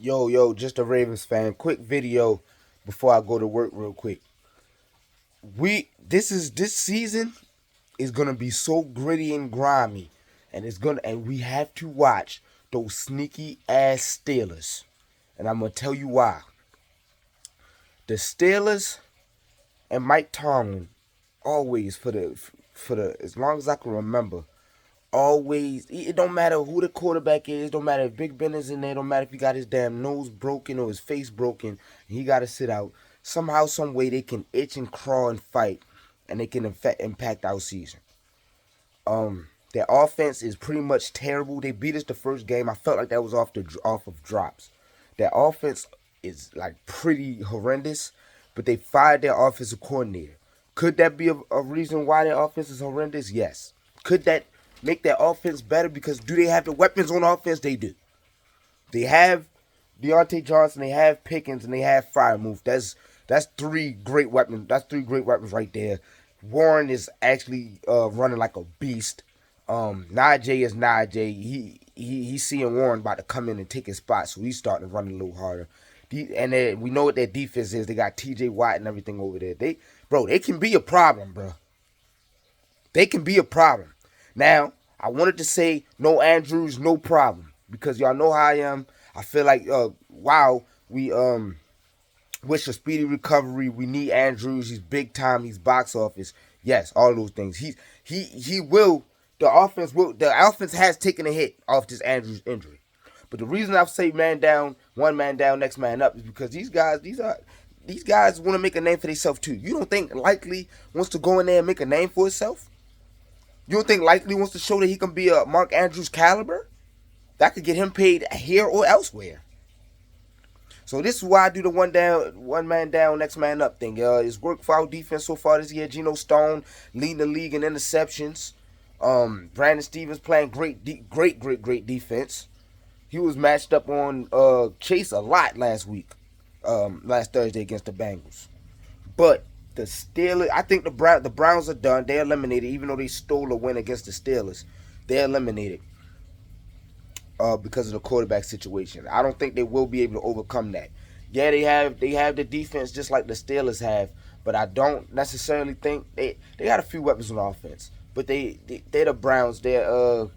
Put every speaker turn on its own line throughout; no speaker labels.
Just a Ravens fan. Quick video before I go to work real quick. This season is gonna be so gritty and grimy, and we have to watch those sneaky ass Steelers. And I'm gonna tell you why. The Steelers and Mike Tomlin always for the as long as I can remember, always it don't matter who the quarterback is, don't matter if Big Ben is in there, don't matter if he got his damn nose broken or his face broken, and he gotta sit out. Somehow, some way they can itch and crawl and fight, and they can impact our season. Their offense is pretty much terrible. They beat us the first game. I felt like that was off of drops. Their offense is like pretty horrendous, but they fired their offensive coordinator. Could that be a reason why their offense is horrendous? Yes. Could that make their offense better? Because do they have the weapons on offense? They do. They have Deontay Johnson, they have Pickens, and they have Freiermuth. That's three great weapons. That's three great weapons right there. Warren is actually running like a beast. Najee is Najee. He's seeing Warren about to come in and take his spot, so he's starting to run a little harder. And then we know what their defense is. They got T.J. Watt and everything over there. They can be a problem, bro. They can be a problem. Now, I wanted to say no Andrews, no problem, because y'all know how I am. I feel like wow, we wish a speedy recovery. We need Andrews. He's big time. He's box office. Yes, all those things. He will. The offense has taken a hit off this Andrews injury. But the reason I say man down, one man down, next man up is because these guys want to make a name for themselves too. You don't think Likely wants to go in there and make a name for himself? You don't think Likely wants to show that he can be a Mark Andrews caliber? That could get him paid here or elsewhere. So this is why I do the one man down, next man up thing. It's worked for our defense so far this year. Geno Stone leading the league in interceptions. Brandon Stevens playing great defense. He was matched up on Chase a lot last Thursday against the Bengals. But the Steelers, I think the Browns are done. They're eliminated, even though they stole a win against the Steelers. They're eliminated because of the quarterback situation. I don't think they will be able to overcome that. Yeah, they have the defense just like the Steelers have, but I don't necessarily think they got a few weapons on offense. But they're the Browns. They're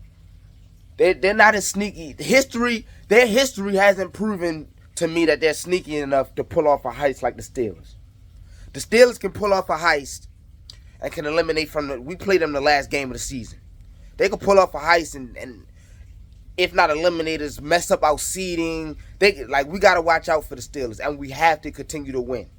not as sneaky. Their history hasn't proven to me that they're sneaky enough to pull off a heist like the Steelers. The Steelers can pull off a heist and can eliminate we played them the last game of the season. They can pull off a heist and if not eliminate us, mess up our seeding. We gotta watch out for the Steelers, and we have to continue to win.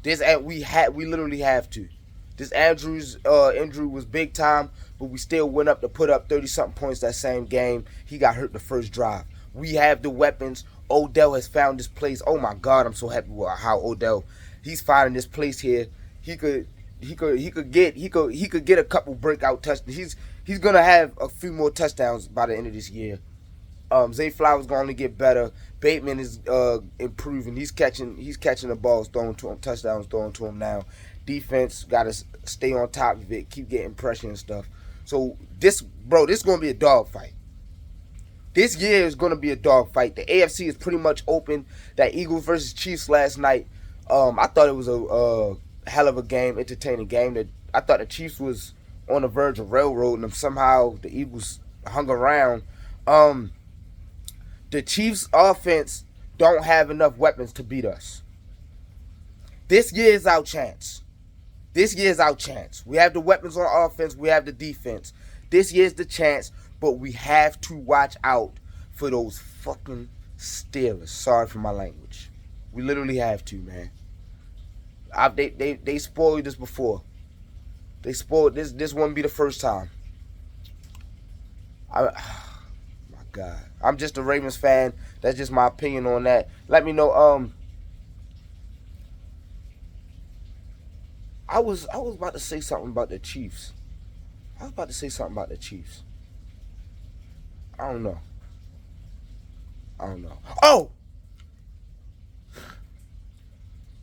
We literally have to. This Andrews injury was big time, but we still went up to put up 30-something points that same game. He got hurt the first drive. We have the weapons. Odell has found this place. Oh my God, I'm so happy with how Odell he's finding this place here. He could get a couple breakout touchdowns. He's gonna have a few more touchdowns by the end of this year. Zay Flowers gonna only get better. Bateman is improving. He's catching the balls thrown to him, touchdowns thrown to him now. Defense gotta stay on top of it, keep getting pressure and stuff. So this is gonna be a dogfight. This year is gonna be a dogfight. The AFC is pretty much open. That Eagles versus Chiefs last night. I thought it was a hell of a game, entertaining game. That I thought the Chiefs was on the verge of railroading them. Somehow the Eagles hung around. The Chiefs' offense don't have enough weapons to beat us. This year is our chance. We have the weapons on offense. We have the defense. This year's the chance, but we have to watch out for those fucking Steelers. Sorry for my language. We literally have to, man. They spoiled this before. They spoiled this. This wouldn't be the first time. My God, I'm just a Ravens fan. That's just my opinion on that. Let me know. I was about to say something about the Chiefs. I don't know. Oh,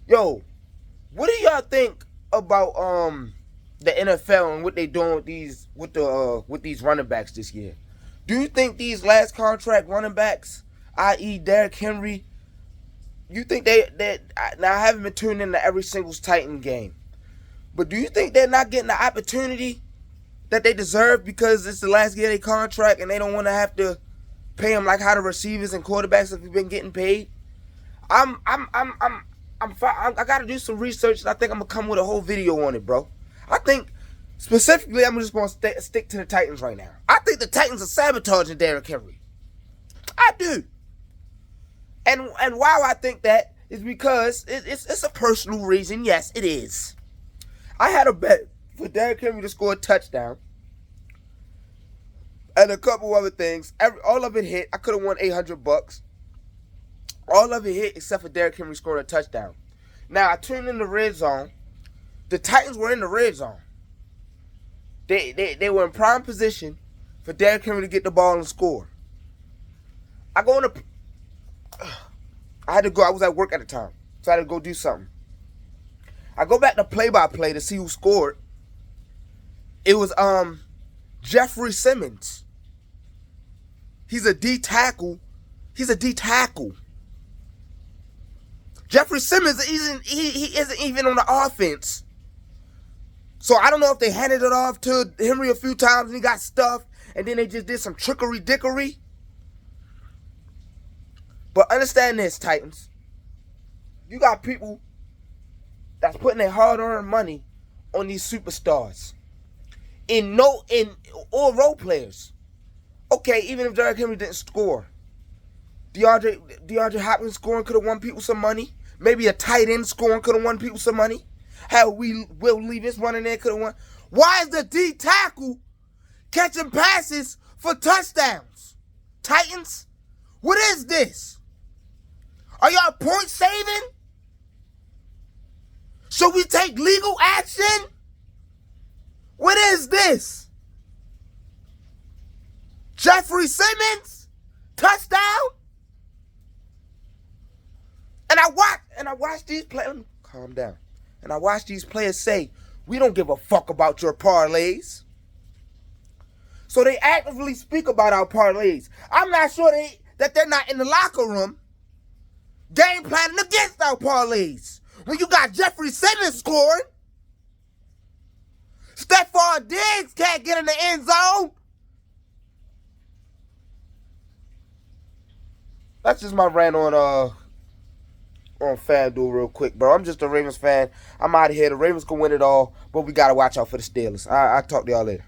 yo, what do y'all think about the NFL and what they doing with these running backs this year? Do you think these last contract running backs i.e. Derrick Henry, you think now I haven't been tuning into every single Titan game, but do you think they're not getting the opportunity that they deserve because it's the last year of their contract and they don't want to have to pay them like how the receivers and quarterbacks have been getting paid? I got to do some research, and I think I'm gonna come with a whole video on it, bro. I think specifically I'm just gonna stick to the Titans right now. I think the Titans are sabotaging Derrick Henry. I do. And why I think that is because it's a personal reason. Yes, it is. I had a bet for Derrick Henry to score a touchdown and a couple other things. All of it hit. I could have won $800. All of it hit except for Derrick Henry scoring a touchdown. Now I tuned in the red zone. The Titans were in the red zone. They were in prime position for Derrick Henry to get the ball and score. I had to go. I was at work at the time, so I had to go do something. I go back to play-by-play to see who scored. It was Jeffrey Simmons. He's a D tackle. Jeffrey Simmons he isn't even on the offense. So I don't know if they handed it off to Henry a few times and he got stuffed, and then they just did some trickery-dickery. But understand this, Titans. You got people that's putting their hard-earned money on these superstars. Or role players. Okay, even if Derrick Henry didn't score, DeAndre Hopkins scoring could have won people some money. Maybe a tight end scoring could have won people some money. How Will Levis running there could have won. Why is the D tackle catching passes for touchdowns? Titans, what is this? Are y'all point saving? Should we take legal action? What is this? Jeffrey Simmons? Touchdown? And I watch these players. Calm down. And I watch these players say, we don't give a fuck about your parlays. So they actively speak about our parlays. I'm not sure that they're not in the locker room game planning against our parlays. When you got Jeffrey Simmons scoring, Stephon Diggs can't get in the end zone. That's just my rant on FanDuel real quick, bro. I'm just a Ravens fan. I'm out of here. The Ravens can win it all, but we got to watch out for the Steelers. I'll talk to y'all later.